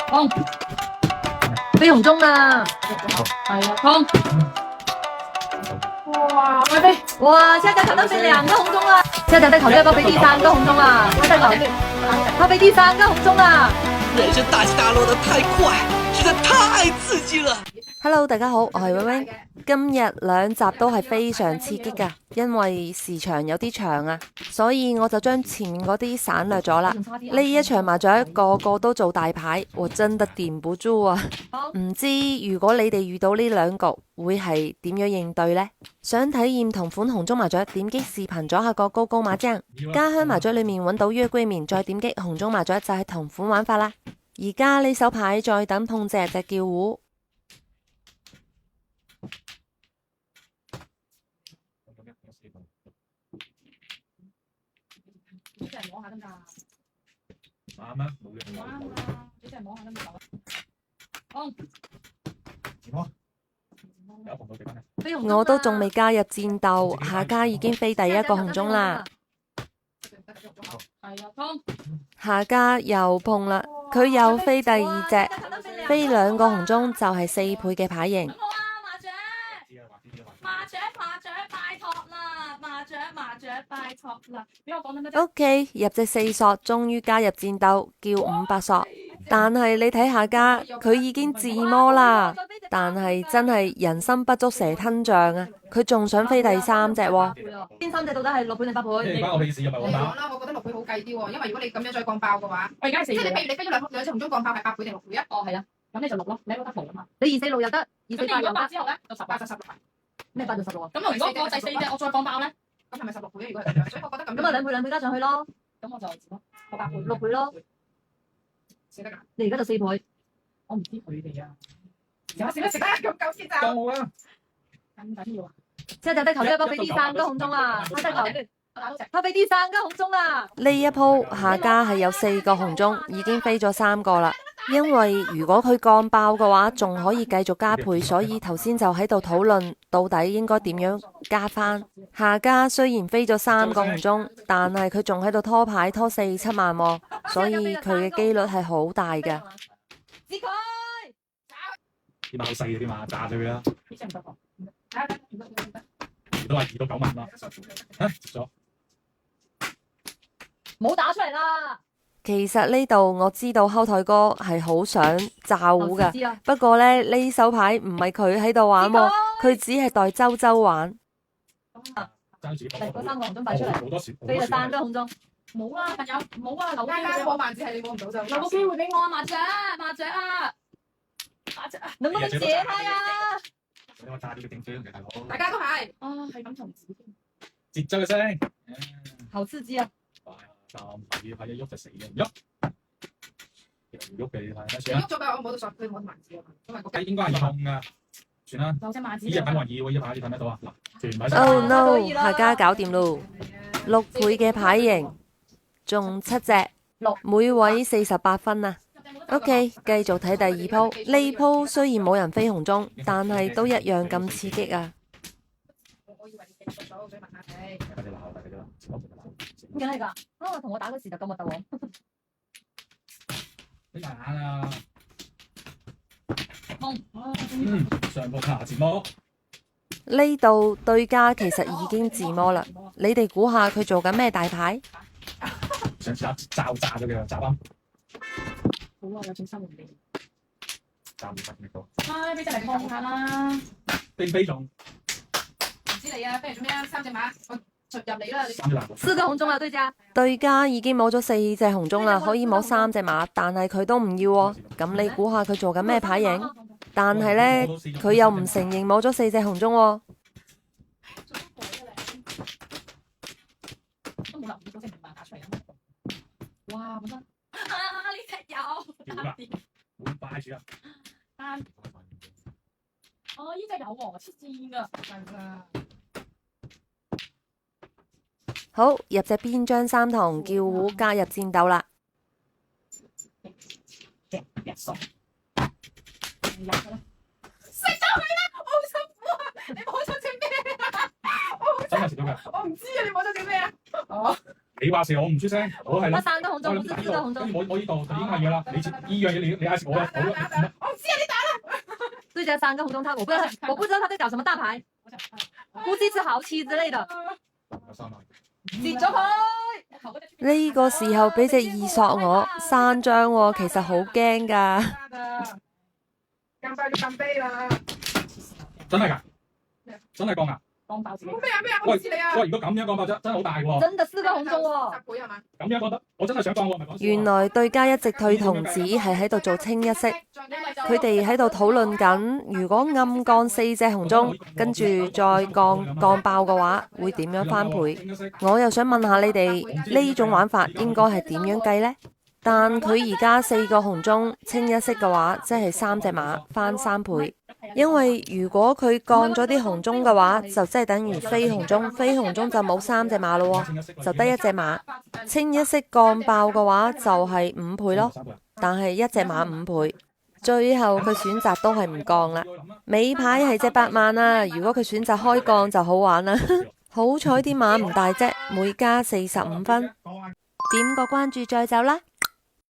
空，飛紅中啦，係啊，空。哇，快飛！哇，現在考到飛2個紅中啦，現在在考慮要不要飛第3個紅中啦，他在考慮，他飛第3個紅中啦。人生大起大落得太快，實在太刺激了。Hello， 大家好，我係 Wing。今日2集都係非常刺激噶，因為時長有啲長啊，所以我就將前面嗰啲省略咗啦。呢一場麻雀個個都做大牌，我真的頂不住啊！唔知如果你哋遇到呢2局會係點樣應對呢？想體驗同款紅中麻雀，點擊視頻左下角高高麻將，家鄉麻雀裏面揾到月桂面，再點擊紅中麻雀就係同款玩法啦。而家呢手牌再等碰隻叫糊。主持人摸下得唔得啊？啱咩？冇嘢。啱啊！主持人摸下得唔得？空。我都仲未加入戰鬥，下家已經飛第1個紅中啦。係啊，空。下家又碰啦，佢又飛第2隻，飛2個紅中就係4倍嘅牌型。拜託啦！麻雀拜託啦！俾我講得咩啫 ？OK， 入隻4索，終於加入戰鬥，叫500索。但係你睇下家，佢已經自摸啦。但係真係人心不足蛇吞象啊！佢仲想飛第3隻喎。邊3隻到底係6倍定8倍？你關我屁事，又唔係我打。啦，我覺得6倍好計啲喎，因為如果你咁樣再降爆嘅話，我而家係4倍。即係你譬如你飛咗兩隻紅中降爆係8倍定6倍啊？哦，係啊，咁你就6咯，你一個得6啊嘛。你246又得，248又得之後咧，就18就16。咩8就16啊？咁如果我第4隻我再降爆咧，咁係咪16倍啊？如果係咁樣，所以我覺得咁樣。咁啊2倍加上去咯，咁我就點咯？我8倍6倍咯。食得㗎？你而家就4倍。我唔知佢哋啊。食得咁夠先就。夠啦。咁緊要啊？現在在考慮要不要飛第3個紅中啦，他在考慮，他飛第3個紅中啦。呢一鋪下家係有4個紅中，已經飛咗3個啦。因為如果佢降爆嘅話，仲可以繼續加倍，所以頭先就喺度討論到底應該點樣加翻。下家雖然飛咗3個紅中，但係佢仲喺度拖牌拖4、7萬喎，所以佢嘅機率係好大嘅。知佢啲馬好細嘅啲馬，炸咗佢啦。呢隻唔得喎。都話2到9萬啦。嚇，接咗。冇打出嚟啦。其實呢度我知道後台哥係好想炸糊噶，不過呢手牌唔係佢喺度玩喎，佢只係代周周玩。爭住嚟嗰3個紅中擺出嚟，好多時。飛第3個紅中。冇啊，朋友，冇啊，留機會。過萬字係你摸唔到就。留個機會俾我啊，麻雀啊！能不能解開啊？你話炸呢個定張嘅大佬。大家都係。啊，係咁同止添。節奏嘅聲。好刺激啊！咁快一喐就死嘅，唔喐。唔喐嘅睇，算啦。喐咗㗎，我摸到索，佢摸到萬字啊嘛，因為個應該係痛㗎，算啦。就隻麻子。呢隻品還2喎，呢牌你睇得到啊？嗱，全部。Oh no！下家搞掂咯，6倍嘅牌型，中7隻，每位48分啊。OK， 繼續睇第2鋪。呢鋪雖然冇人飛紅中，但係都一樣咁刺激啊！我以為你記錯咗，我想問下你。大家鬧，大家鬧，梗係㗎，啊同我打嗰時就咁核突喎。你慢啊！空。上步下自摸。呢度對家其實已經自摸啦，你哋估下佢做緊咩大牌？想炸咗嘅，炸啱。好啊，有錢收唔嚟。炸唔得呢個。唉，俾隻嚟碰下啦。飛中。唔知你啊，飛嚟做咩啊？3隻馬，我入嚟啦。 4個紅中啦，對家已經摸咗4隻紅中啦，可以摸3隻馬，但係佢都唔要喎。咁你估下佢做緊咩牌型？但係呢，佢又唔承認摸咗4隻紅中喎。都冇留意到隻明白打出嚟啊！哇，本身呢隻有。冇擺住啊！哦，呢隻有喎，黐線㗎。係啊。好，入隻邊張3筒叫糊加入戰鬥啦。食咗佢啦！我好辛苦啊！你摸咗隻咩啊？真係食到㗎。我唔知啊！你摸咗隻咩啊？哦。你你話事我唔出聲，我係那諗。三個紅中，不是四個紅跟中。住我呢度就已經係嘢啦，你依樣嘢你嗌食我啦，好啦，我唔知啊，你打啦。對家三個紅中，我不知道他在搞什麼大牌，估計是豪氣之類的。有3萬。截咗佢。呢個時候俾隻二索我3張喎，其實好驚噶。乾杯就乾杯啦。真係㗎？真係降啊？咩啊咩啊，我唔知你啊。喂，如果咁樣降法真係好大喎。真的四個紅中喎。10倍係嘛？咁樣覺得我真係想降喎，唔係講笑啊。原來對家一直退童子係喺度做清一色，佢哋喺度討論緊，如果暗降4隻紅中，跟住再降爆嘅話，會點樣翻倍？我又想問下你哋，呢種玩法應該係點樣計呢？但佢而家4個紅中清一色嘅話，即係3隻馬翻3倍。因為如果佢降咗啲紅中嘅話，就即係等於飛紅中，飛紅中就冇3隻馬咯，就得1隻馬。清一色降爆嘅話就係5倍咯，但係1隻馬5倍。最後佢選擇都係唔降啦。尾牌係隻8萬啊，如果佢選擇開降就好玩啦。好彩啲馬唔大啫，每家45分。點個關注再走啦。